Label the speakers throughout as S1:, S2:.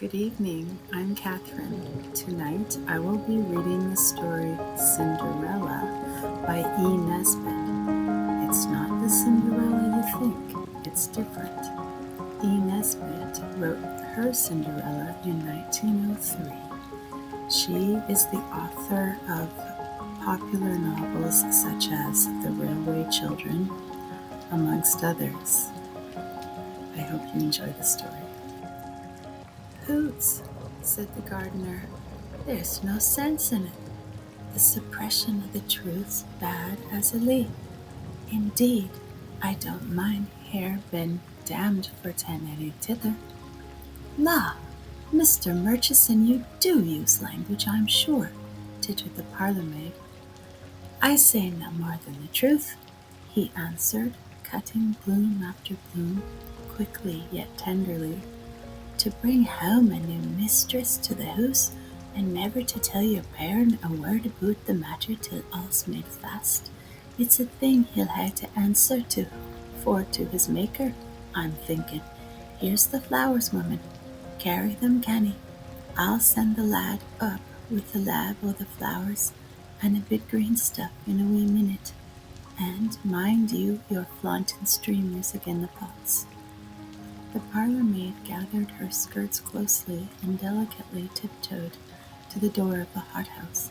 S1: Good evening, I'm Catherine. Tonight I will be reading the story Cinderella by 𝙎𝙚𝙨𝙩𝙚𝙤. It's not the Cinderella you think, it's different. 𝙎𝙚𝙨𝙩 wrote her Cinderella in 1903. She is the author of popular novels such as The Railway Children, amongst others. I hope you enjoy the story. "Hoots," said the gardener, "there's no sense in it. The suppression of the truth's bad as a leaf. Indeed, I don't mind hair been damned for 10 any tither." "La, Mr. Murchison, you do use language, I'm sure," tittered the parlour-maid. "I say no more than the truth," he answered, cutting bloom after bloom, quickly yet tenderly. "To bring home a new mistress to the house, and never to tell your parent a word about the matter till all's made fast, it's a thing he'll hae to answer to his Maker, I'm thinking. Here's the flowers, woman. Carry them canny. I'll send the lad up with the lab o' the flowers and a bit green stuff in a wee minute. And mind you're flaunting streamers again the pots." The parlour-maid gathered her skirts closely and delicately tiptoed to the door of the hothouse.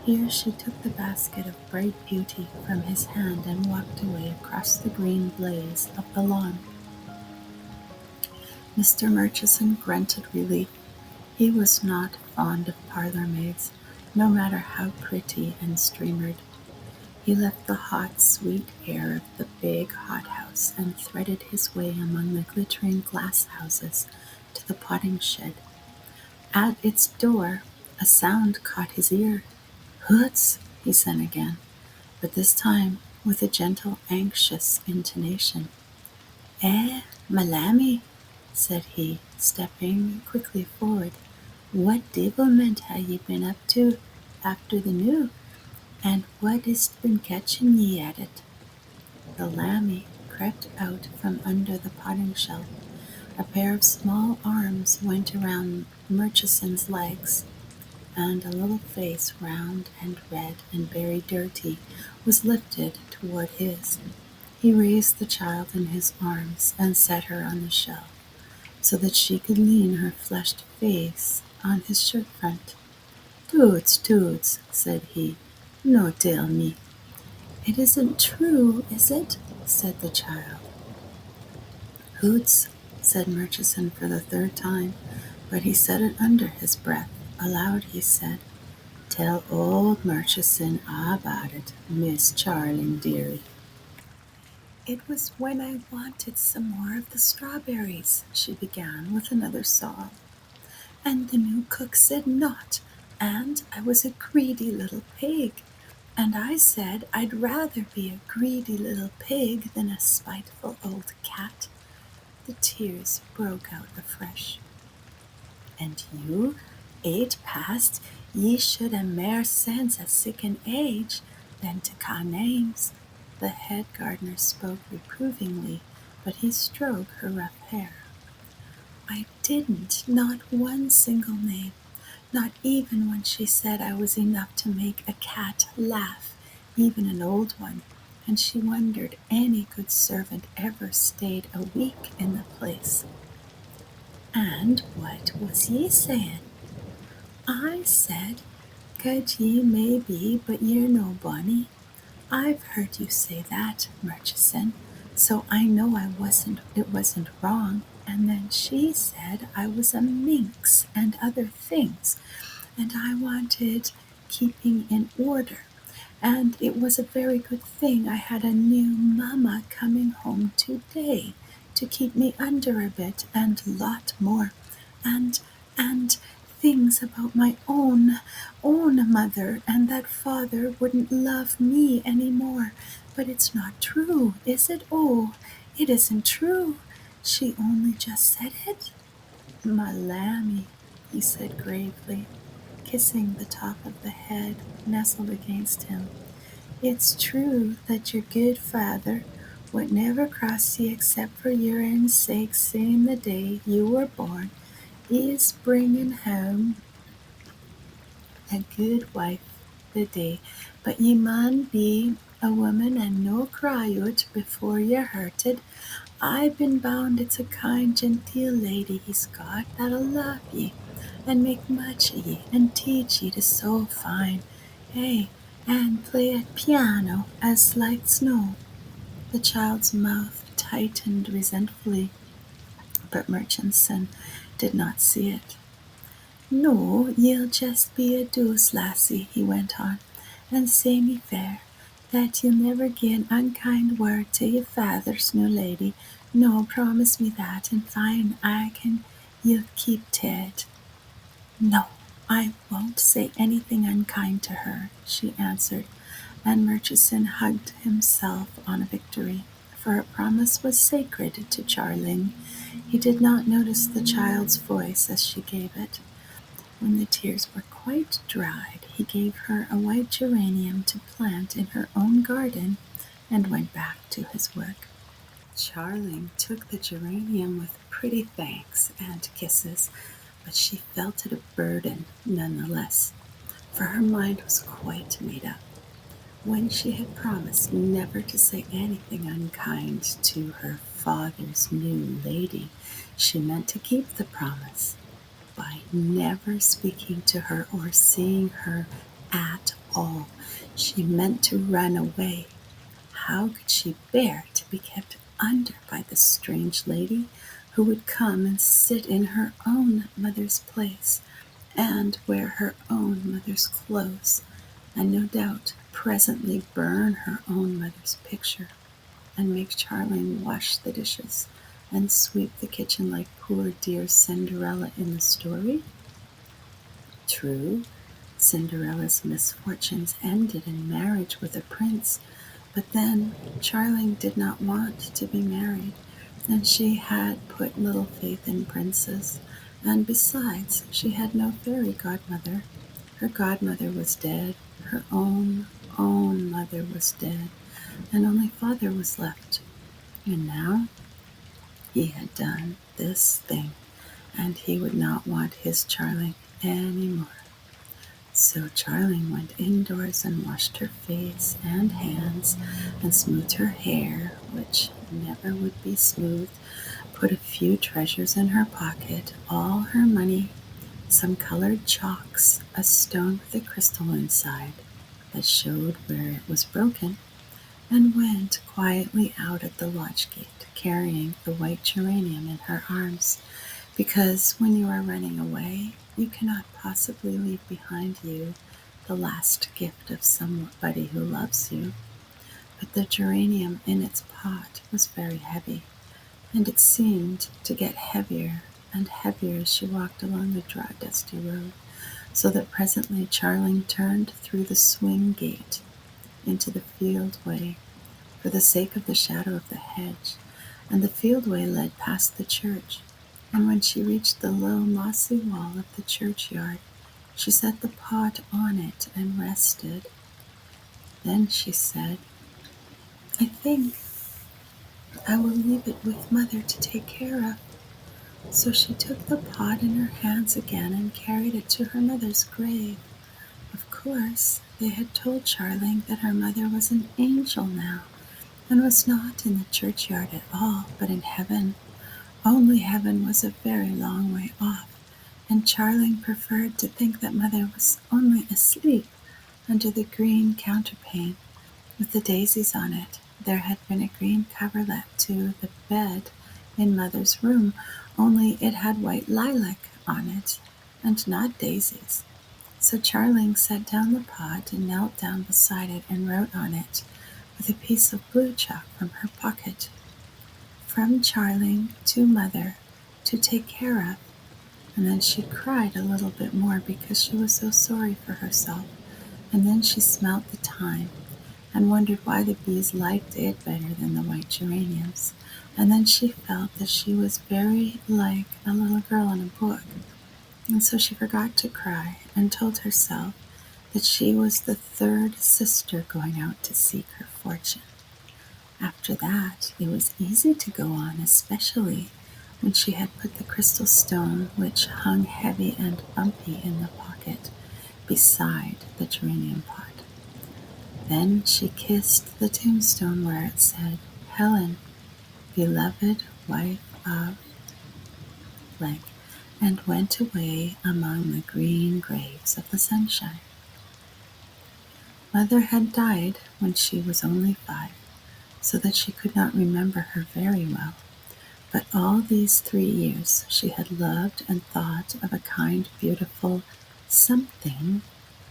S1: Here she took the basket of bright beauty from his hand and walked away across the green blaze of the lawn. Mr. Murchison grunted relief. He was not fond of parlour-maids, no matter how pretty and streamered. He left the hot, sweet air of the big hothouse and threaded his way among the glittering glass houses to the potting shed. At its door, a sound caught his ear. "Hoots," he said again, but this time with a gentle, anxious intonation. My lammie," said he, stepping quickly forward. "What devilment ha' ye been up to after the new? And what is't been catching ye at it?" The lammie crept out from under the potting shelf. A pair of small arms went around Murchison's legs, and a little face, round and red and very dirty, was lifted toward his. He raised the child in his arms and set her on the shelf, so that she could lean her flushed face on his shirt front. Toots," said he, "no tell me." "It isn't true, is it?" said the child. "Hoots," said Murchison for the third time, but he said it under his breath. Aloud he said, "Tell old Murchison all about it, Miss Charling, dearie." "It was when I wanted some more of the strawberries," she began with another sob, "and the new cook said not, and I was a greedy little pig, and I said I'd rather be a greedy little pig than a spiteful old cat." The tears broke out afresh. "And you, 8 past, ye should ha' mair sense at siccan age than to ca' names." The head gardener spoke reprovingly, but he stroked her rough hair. "I didn't, not one single name, not even when she said I was enough to make a cat laugh, even an old one, and she wondered any good servant ever stayed a week in the place." "And what was ye saying?" "I said, 'Good ye may be, but ye're no bonny.' I've heard you say that, Murchison, so I know it wasn't wrong. And then she said I was a minx and other things, and I wanted keeping in order. And it was a very good thing I had a new mamma coming home today to keep me under a bit, and a lot more, and things about my own mother, and that father wouldn't love me any more. But it's not true, is it? Oh, it isn't true. She only just said it." "My lammie," he said gravely, kissing the top of the head nestled against him, "it's true that your good father would never cross ye except for your ain sake, since the day you were born. is bringing home a good wife the day, but ye mun be a woman and no cry out before you're hurted. I've been bound it's a kind, genteel lady he's got that'll love ye and make much o' ye and teach ye to sew fine, ay, and play at piano as light snow. The child's mouth tightened resentfully, but Murchison did not see it. "No, ye'll just be a douce lassie," he went on, "and say me fair, that ye'll never gie an unkind word to your father's new lady. No, promise me that, and fine I can ye'll keep to it." "No, I won't say anything unkind to her," she answered, and Murchison hugged himself on a victory, for a promise was sacred to Charling. He did not notice the child's voice as she gave it. When the tears were quite dried, he gave her a white geranium to plant in her own garden and went back to his work. Charling took the geranium with pretty thanks and kisses, but she felt it a burden nonetheless, for her mind was quite made up. When she had promised never to say anything unkind to her father's new lady, she meant to keep the promise by never speaking to her or seeing her at all. She meant to run away. How could she bear to be kept under by this strange lady who would come and sit in her own mother's place and wear her own mother's clothes, and no doubt presently burn her own mother's picture, and make Charling wash the dishes and sweep the kitchen like poor dear Cinderella in the story? True, Cinderella's misfortunes ended in marriage with a prince, but then Charling did not want to be married, and she had put little faith in princes, and besides, she had no fairy godmother. Her godmother was dead, her own mother was dead, and only father was left. And now he had done this thing, and he would not want his Charling any more. So Charling went indoors and washed her face and hands and smoothed her hair, which never would be smooth, put a few treasures in her pocket, all her money, some colored chalks, a stone with a crystal inside that showed where it was broken, and went quietly out at the lodge gate, carrying the white geranium in her arms, because when you are running away, you cannot possibly leave behind you the last gift of somebody who loves you. But the geranium in its pot was very heavy, and it seemed to get heavier and heavier as she walked along the dry, dusty road, so that presently Charling turned through the swing gate into the field way, for the sake of the shadow of the hedge, and the field way led past the church, and when she reached the low mossy wall of the churchyard, she set the pot on it and rested. Then she said, "I think I will leave it with mother to take care of." So she took the pot in her hands again and carried it to her mother's grave. Of course, they had told Charling that her mother was an angel now, and was not in the churchyard at all, but in heaven. Only heaven was a very long way off, and Charling preferred to think that mother was only asleep under the green counterpane with the daisies on it. There had been a green coverlet to the bed in mother's room, only it had white lilac on it, and not daisies. So Charling set down the pot and knelt down beside it and wrote on it with a piece of blue chalk from her pocket, "From Charling to mother, to take care of." And then she cried a little bit more because she was so sorry for herself. And then she smelt the thyme and wondered why the bees liked it better than the white geraniums. And then she felt that she was very like a little girl in a book. And so she forgot to cry and told herself that she was the third sister going out to seek her fortune. After that, it was easy to go on, especially when she had put the crystal stone, which hung heavy and bumpy in the pocket beside the geranium pot. Then she kissed the tombstone where it said, "Helen, beloved wife of blank," and went away among the green graves of the sunshine. Mother had died when she was only 5, so that she could not remember her very well. But all these 3 years she had loved and thought of a kind, beautiful something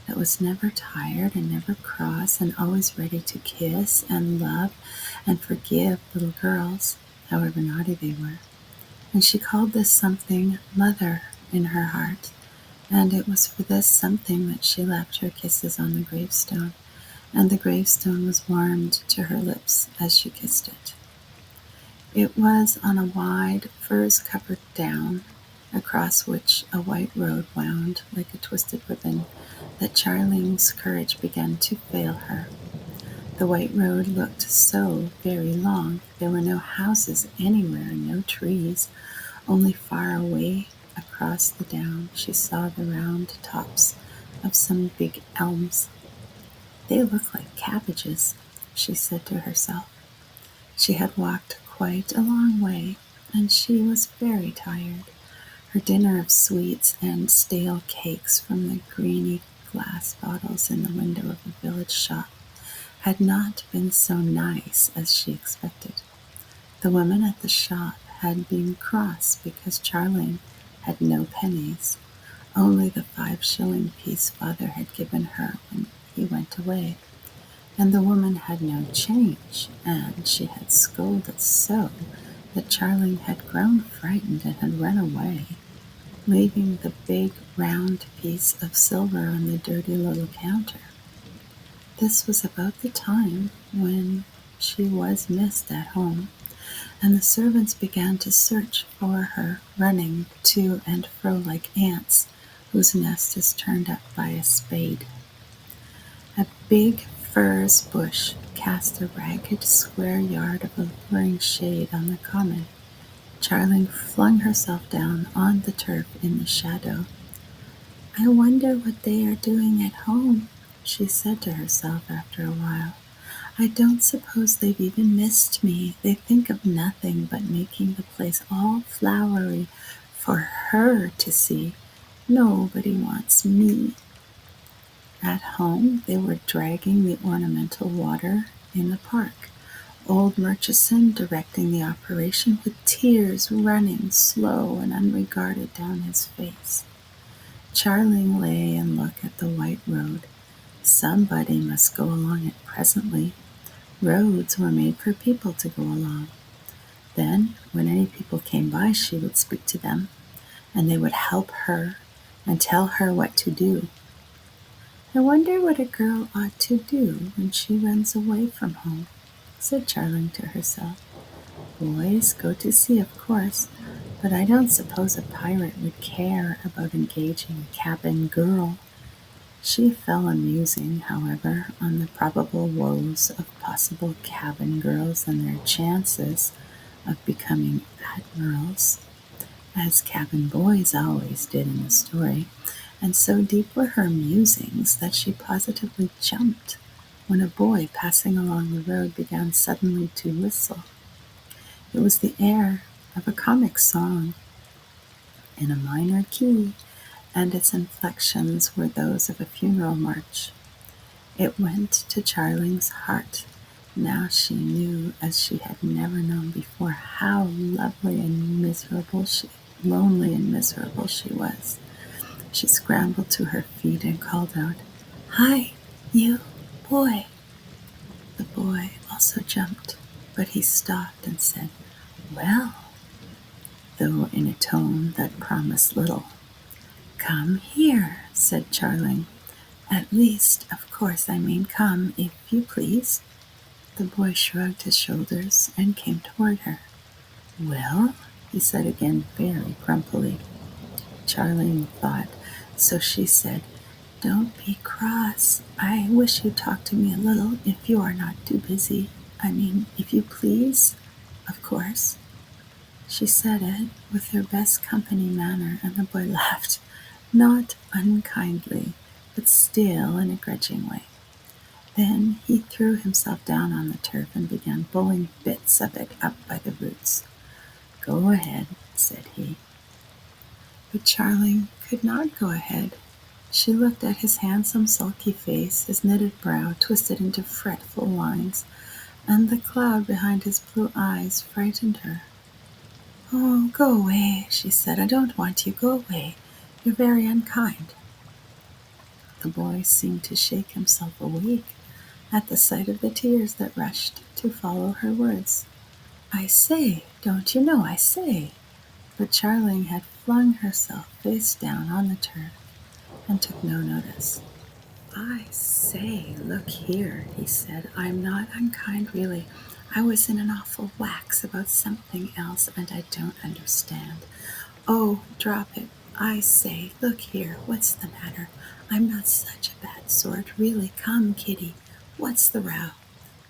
S1: that was never tired and never cross and always ready to kiss and love and forgive little girls, however naughty they were. And she called this something Mother in her heart, and it was for this something that she left her kisses on the gravestone, and the gravestone was warmed to her lips as she kissed it. It was on a wide, furze-covered down, across which a white road wound like a twisted ribbon, that Charling's courage began to fail her. The white road looked so very long. There were no houses anywhere, no trees. Only far away across the down she saw the round tops of some big elms. "They look like cabbages," she said to herself. She had walked quite a long way, and she was very tired. Her dinner of sweets and stale cakes from the greeny glass bottles in the window of a village shop had not been so nice as she expected. The woman at the shop had been cross because Charling had no pennies, only the 5-shilling piece Father had given her when he went away. And the woman had no change, and she had scolded so that Charling had grown frightened and had run away, leaving the big round piece of silver on the dirty little counter. This was about the time when she was missed at home, and the servants began to search for her, running to and fro like ants whose nest is turned up by a spade. A big furze bush cast a ragged square yard of alluring shade on the common. Charling flung herself down on the turf in the shadow. "I wonder what they are doing at home," she said to herself after a while. "I don't suppose they've even missed me. They think of nothing but making the place all flowery for her to see. Nobody wants me." At home they were dragging the ornamental water in the park, old Murchison directing the operation with tears running slow and unregarded down his face. Charling lay and looked at the white road. Somebody must go along it presently. Roads were made for people to go along. Then, when any people came by, she would speak to them, and they would help her and tell her what to do. "I wonder what a girl ought to do when she runs away from home," said Charling to herself. "Boys go to sea, of course, but I don't suppose a pirate would care about engaging a cabin girl." She fell a musing, however, on the probable woes of possible cabin girls and their chances of becoming admirals, as cabin boys always did in the story, and so deep were her musings that she positively jumped when a boy passing along the road began suddenly to whistle. It was the air of a comic song in a minor key, and its inflections were those of a funeral march. It went to Charling's heart. Now she knew, as she had never known before, how lonely and miserable she was. She scrambled to her feet and called out, "Hi, you boy!" The boy also jumped, but he stopped and said, "Well," though in a tone that promised little. "Come here," said Charling. "At least, of course, I mean come, if you please." The boy shrugged his shoulders and came toward her. "Well," he said again very grumpily. Charling thought, so she said, "Don't be cross. I wish you'd talk to me a little, if you are not too busy. I mean, if you please, of course." She said it with her best company manner, and the boy laughed, not unkindly, but still in a grudging way. Then he threw himself down on the turf and began pulling bits of it up by the roots. "Go ahead," said he. But Charling could not go ahead. She looked at his handsome, sulky face, his knitted brow twisted into fretful lines, and the cloud behind his blue eyes frightened her. "Oh, go away," she said. "I don't want you. Go away. You're very unkind." The boy seemed to shake himself awake at the sight of the tears that rushed to follow her words. "I say, don't you know, I say." But Charling had flung herself face down on the turf and took no notice. "I say, look here," he said. "I'm not unkind, really. I was in an awful wax about something else, and I don't understand. Oh, drop it. I say, look here, what's the matter? I'm not such a bad sort, really. Come, Kitty, what's the row?"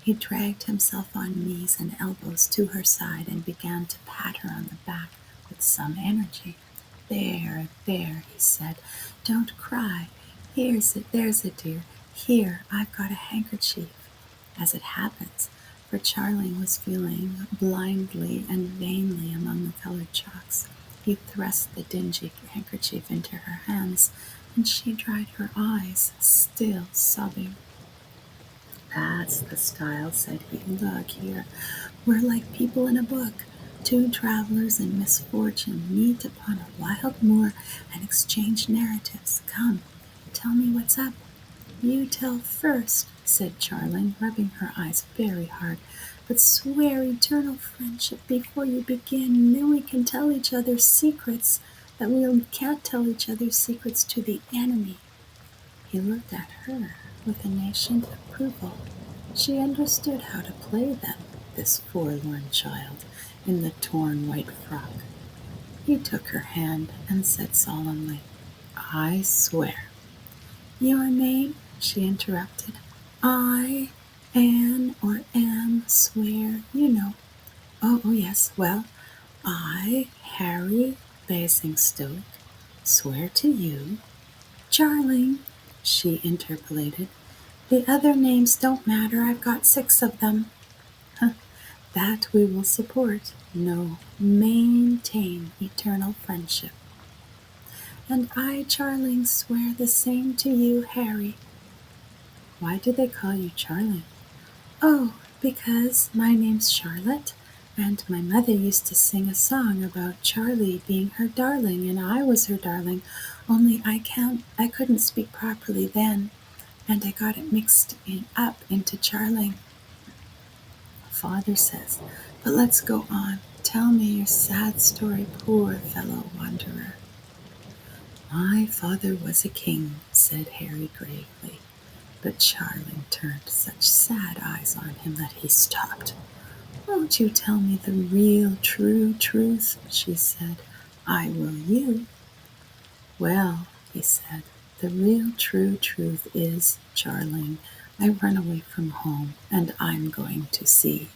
S1: He dragged himself on knees and elbows to her side and began to pat her on the back with some energy. "There, there," he said. "Don't cry. There's a dear. Here, I've got a handkerchief." As it happens, for Charling was feeling blindly and vainly among the colored chalks, he thrust the dingy handkerchief into her hands, and she dried her eyes, still sobbing. "That's the style," said he. "Look here, we're like people in a book. Two travelers in misfortune meet upon a wild moor and exchange narratives. Come, tell me what's up." "You tell first," said Charling, rubbing her eyes very hard. "But swear eternal friendship before you begin, and then we can tell each other's secrets that we can't tell each other's secrets to the enemy." He looked at her with a nascent approval. She understood how to play them, this forlorn child in the torn white frock. He took her hand and said solemnly, "I swear." "Your name?" she interrupted. "I, Anne, or am, swear, you know." Oh, yes, well, I, Harry Basingstoke, swear to you." "Charling," she interpolated, "the other names don't matter. I've got 6 of them." "That we will support. No, maintain eternal friendship." "And I, Charling, swear the same to you, Harry." "Why do they call you Charling?" "Oh, because my name's Charlotte, and my mother used to sing a song about Charlie being her darling, and I was her darling, only I couldn't speak properly then, and I got it mixed up into Charling." "Father says, but let's go on. Tell me your sad story, poor fellow wanderer." "My father was a king," said Harry gravely, but Charling turned such sad eyes on him that he stopped. "Won't you tell me the real, true truth?" she said. "I will you." "Well," he said, "the real, true truth is, Charling, I run away from home, and I'm going to sea."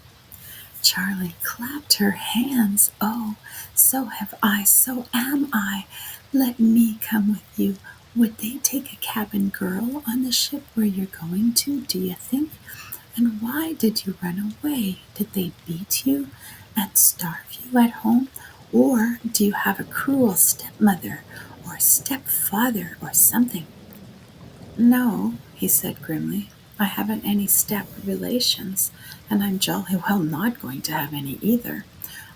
S1: Charling clapped her hands. "Oh, so have I, so am I. Let me come with you. Would they take a cabin girl on the ship where you're going to, do you think? And why did you run away? Did they beat you and starve you at home? Or do you have a cruel stepmother or stepfather or something?" "No," he said grimly, "I haven't any step relations, and I'm jolly well not going to have any either.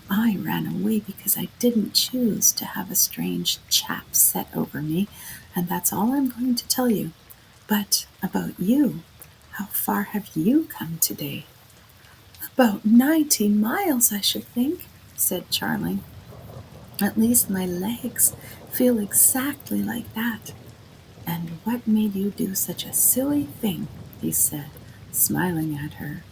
S1: I ran away because I didn't choose to have a strange chap set over me, and that's all I'm going to tell you. But about you, how far have you come today?" "About 90 miles, I should think," said Charling. "At least my legs feel exactly like that." "And what made you do such a silly thing?" he said, smiling at her.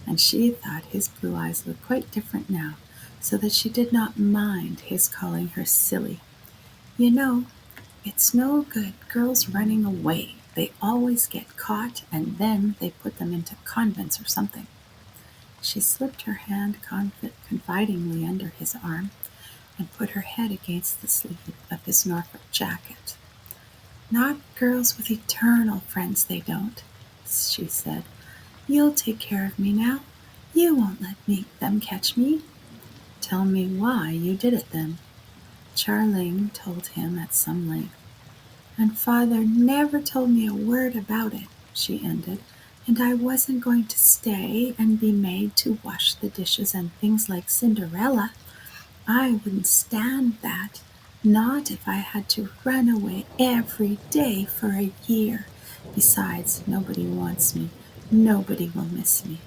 S1: And she thought his blue eyes looked quite different now, so that she did not mind his calling her silly. "You know, it's no good girls running away. They always get caught, and then they put them into convents or something." She slipped her hand confidingly under his arm and put her head against the sleeve of his Norfolk jacket. "Not girls with eternal friends, they don't," she said. "You'll take care of me now. You won't let them catch me." "Tell me why you did it, then." Charling told him at some length. "And Father never told me a word about it," she ended, "and I wasn't going to stay and be made to wash the dishes and things like Cinderella. I wouldn't stand that, not if I had to run away every day for a year. Besides, nobody wants me. Nobody will miss me."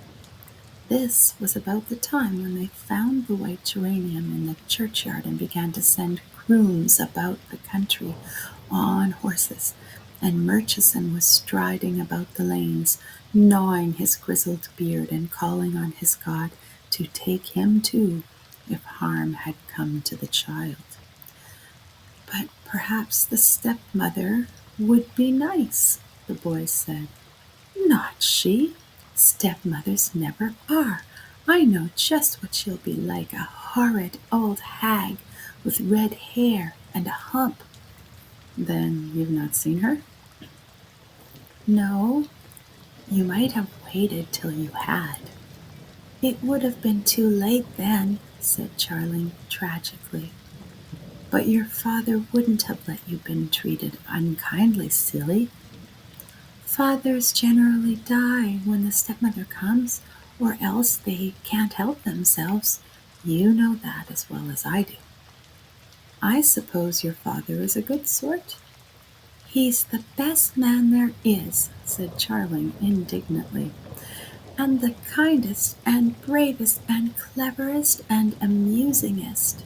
S1: This was about the time when they found the white geranium in the churchyard and began to send grooms about the country on horses, and Murchison was striding about the lanes, gnawing his grizzled beard and calling on his God to take him too, if harm had come to the child. "But perhaps the stepmother would be nice," the boy said. "Not she. Stepmothers never are. I know just what she'll be like, a horrid old hag with red hair and a hump." "Then you've not seen her?" "No. You might have waited till you had." "It would have been too late then," said Charling tragically. "But your father wouldn't have let you been treated unkindly, silly." "Fathers generally die when the stepmother comes, or else they can't help themselves. You know that as well as I do." "I suppose your father is a good sort?" "He's the best man there is," said Charling indignantly, "and the kindest and bravest and cleverest and amusingest.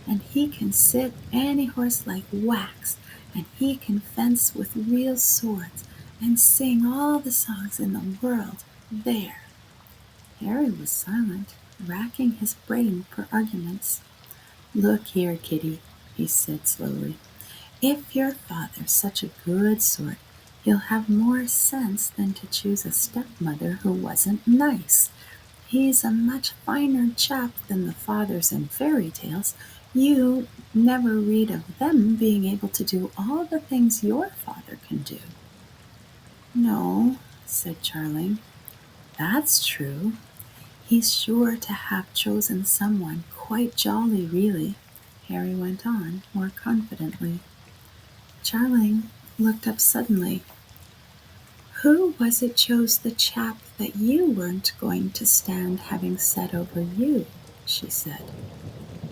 S1: And he can sit any horse like wax, and he can fence with real swords, and sing all the songs in the world. There." Harry was silent, racking his brain for arguments. "Look here, Kitty," he said slowly. "If your father's such a good sort, he'll have more sense than to choose a stepmother who wasn't nice. He's a much finer chap than the fathers in fairy tales. You never read of them being able to do all the things your father can do." "No," said Charling, "that's true. He's sure to have chosen someone quite jolly, really," Harry went on more confidently. Charling looked up suddenly. "Who was it chose the chap that you weren't going to stand having set over you?" she said.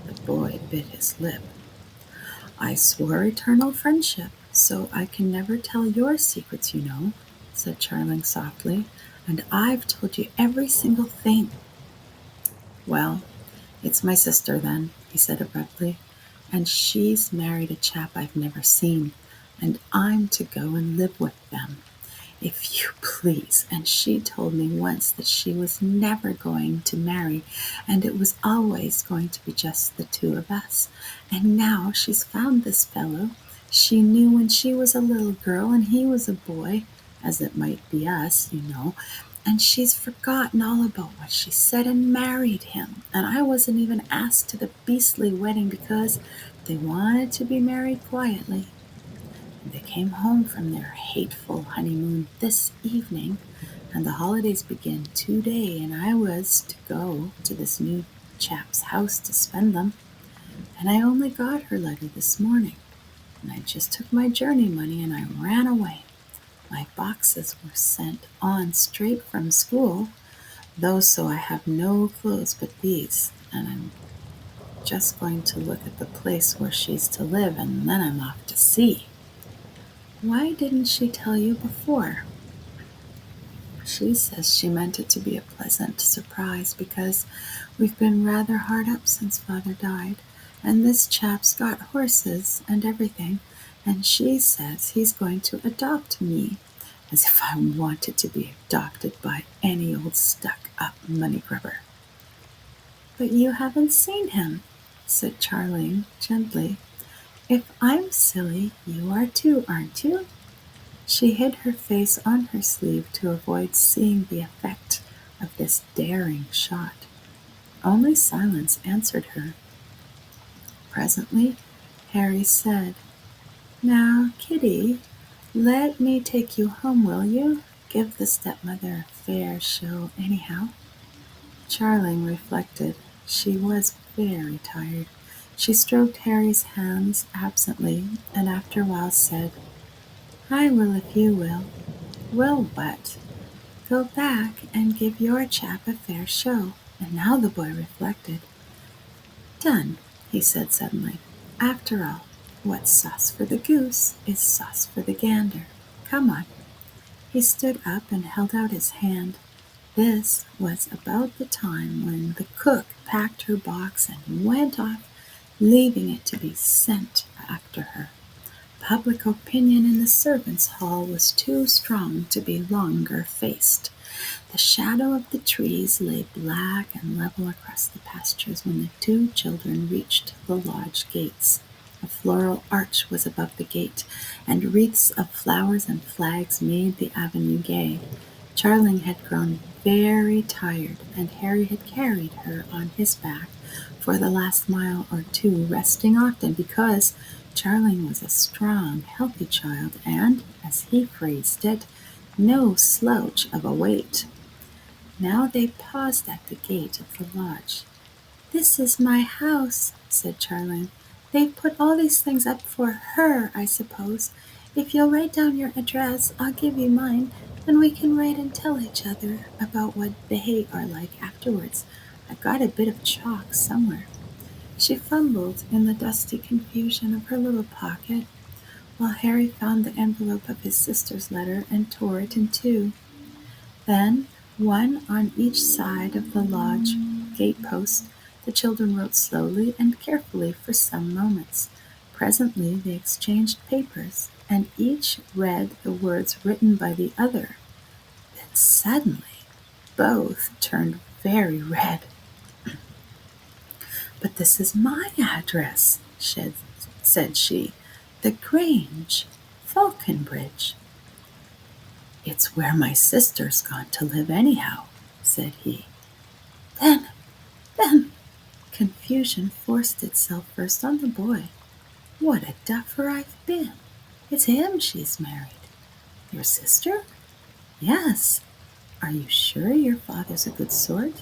S1: The boy bit his lip. "I swore eternal friendship, so I can never tell your secrets, you know," said Charling softly, "and I've told you every single thing." "Well, it's my sister, then," he said abruptly, "and she's married a chap I've never seen, and I'm to go and live with them, if you please. And she told me once that she was never going to marry, and it was always going to be just the two of us. And now she's found this fellow she knew when she was a little girl and he was a boy, as it might be us, you know, and she's forgotten all about what she said and married him. And I wasn't even asked to the beastly wedding because they wanted to be married quietly. They came home from their hateful honeymoon this evening, and the holidays begin today, and I was to go to this new chap's house to spend them, and I only got her letter this morning, and I just took my journey money and I ran away. My boxes were sent on straight from school, though, so I have no clothes but these, and I'm just going to look at the place where she's to live, and then I'm off to sea." "Why didn't she tell you before?" "She says she meant it to be a pleasant surprise because we've been rather hard up since Father died, and this chap's got horses and everything, and she says he's going to adopt me, as if I wanted to be adopted by any old stuck-up money-grubber." "But you haven't seen him," said Charling gently. "If I'm silly, you are too, aren't you?" She hid her face on her sleeve to avoid seeing the effect of this daring shot. Only silence answered her. Presently, Harry said, "Now, Kitty, let me take you home, will you? Give the stepmother a fair show, anyhow." Charling reflected. She was very tired. She stroked Harry's hands absently, and after a while said, "I will if you will." "Will what?" "Go back and give your chap a fair show." And now the boy reflected. "Done," he said suddenly. "After all, what's sauce for the goose is sauce for the gander. Come on." He stood up and held out his hand. This was about the time when the cook packed her box and went off, leaving it to be sent after her. Public opinion in the servants' hall was too strong to be longer faced. The shadow of the trees lay black and level across the pastures when the two children reached the lodge gates. A floral arch was above the gate, and wreaths of flowers and flags made the avenue gay. Charling had grown very tired, and Harry had carried her on his back for the last mile or two, resting often because Charling was a strong, healthy child, and, as he phrased it, no slouch of a weight. Now they paused at the gate of the lodge. "This is my house," said Charling. "They've put all these things up for her, I suppose. If you'll write down your address, I'll give you mine, and we can write and tell each other about what they are like afterwards. I've got a bit of chalk somewhere." She fumbled in the dusty confusion of her little pocket, while Harry found the envelope of his sister's letter and tore it in two. Then, one on each side of the lodge gate-post, the children wrote slowly and carefully for some moments. Presently they exchanged papers, and each read the words written by the other. Then suddenly both turned very red. "But this is my address," said she. "The Grange, Falconbridge." "It's where my sister's gone to live anyhow," said he. Then, confusion forced itself first on the boy. "What a duffer I've been! It's him she's married." "Your sister?" "Yes." "Are you sure your father's a good sort?"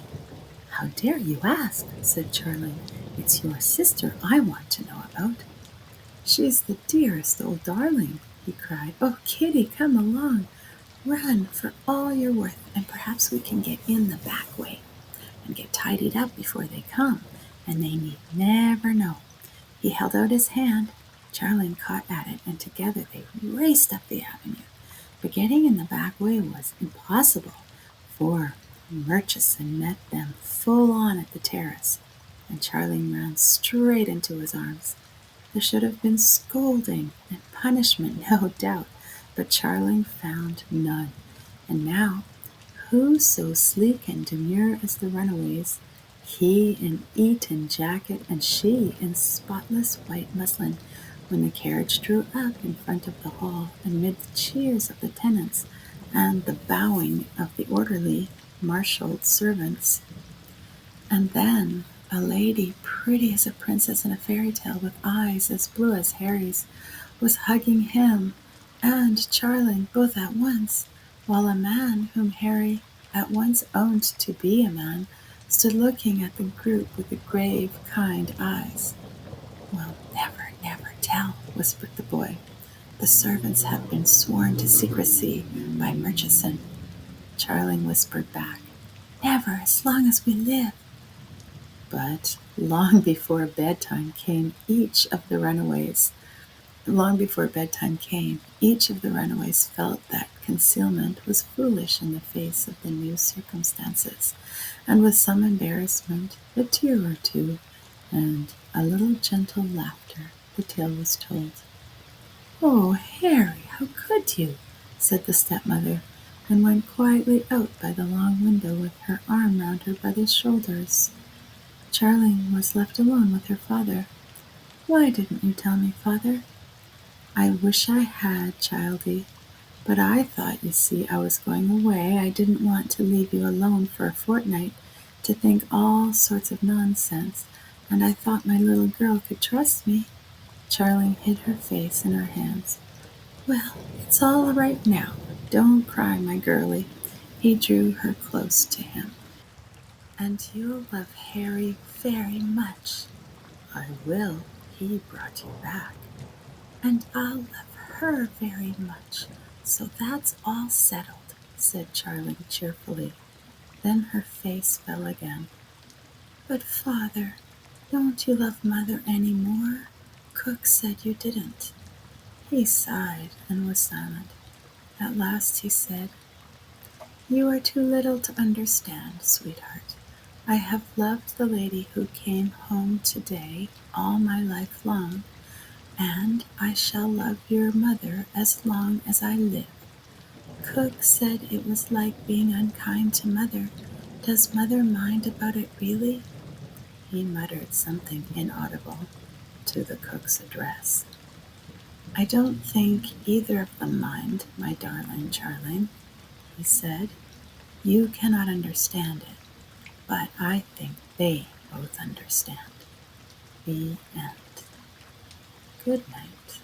S1: "How dare you ask?" said Charling. "It's your sister I want to know about." "She's the dearest old darling," he cried. "Oh, Kitty, come along. Run for all you're worth, and perhaps we can get in the back way and get tidied up before they come, and they need never know." He held out his hand. Charling caught at it, and together they raced up the avenue. But getting in the back way was impossible, for Murchison met them full on at the terrace, and Charling ran straight into his arms. There should have been scolding and punishment, no doubt, but Charling found none. And now, who so sleek and demure as the runaways, he in Eton jacket and she in spotless white muslin, when the carriage drew up in front of the hall, amid the cheers of the tenants and the bowing of the orderly, marshalled servants. And then a lady, pretty as a princess in a fairy tale, with eyes as blue as Harry's, was hugging him and Charling both at once, while a man whom Harry at once owned to be a man stood looking at the group with the grave, kind eyes. "We'll never, never tell," whispered the boy. "The servants have been sworn to secrecy by Murchison." Charling whispered back, "Never, as long as we live." But long before bedtime came, each of the runaways felt that concealment was foolish in the face of the new circumstances, and with some embarrassment, a tear or two, and a little gentle laughter, the tale was told. "Oh, Harry, how could you?" said the stepmother, and went quietly out by the long window with her arm round her brother's shoulders. Charling was left alone with her father. "Why didn't you tell me, father?" "I wish I had, childie. But I thought, you see, I was going away. I didn't want to leave you alone for a fortnight to think all sorts of nonsense, and I thought my little girl could trust me." Charling hid her face in her hands. "Well, it's all right now. Don't cry, my girlie." He drew her close to him. "And you'll love Harry very much." "I will. He brought you back." "And I'll love her very much. So that's all settled," said Charling cheerfully. Then her face fell again. "But, Father, don't you love Mother any more? Cook said you didn't." He sighed and was silent. At last he said, "You are too little to understand, sweetheart. I have loved the lady who came home today all my life long, and I shall love your mother as long as I live. Cook said it was like being unkind to Mother. Does Mother mind about it really?" He muttered something inaudible to the cook's address. "I don't think either of them mind, my darling Charling," he said. "You cannot understand it, but I think they both understand." The end. Good night.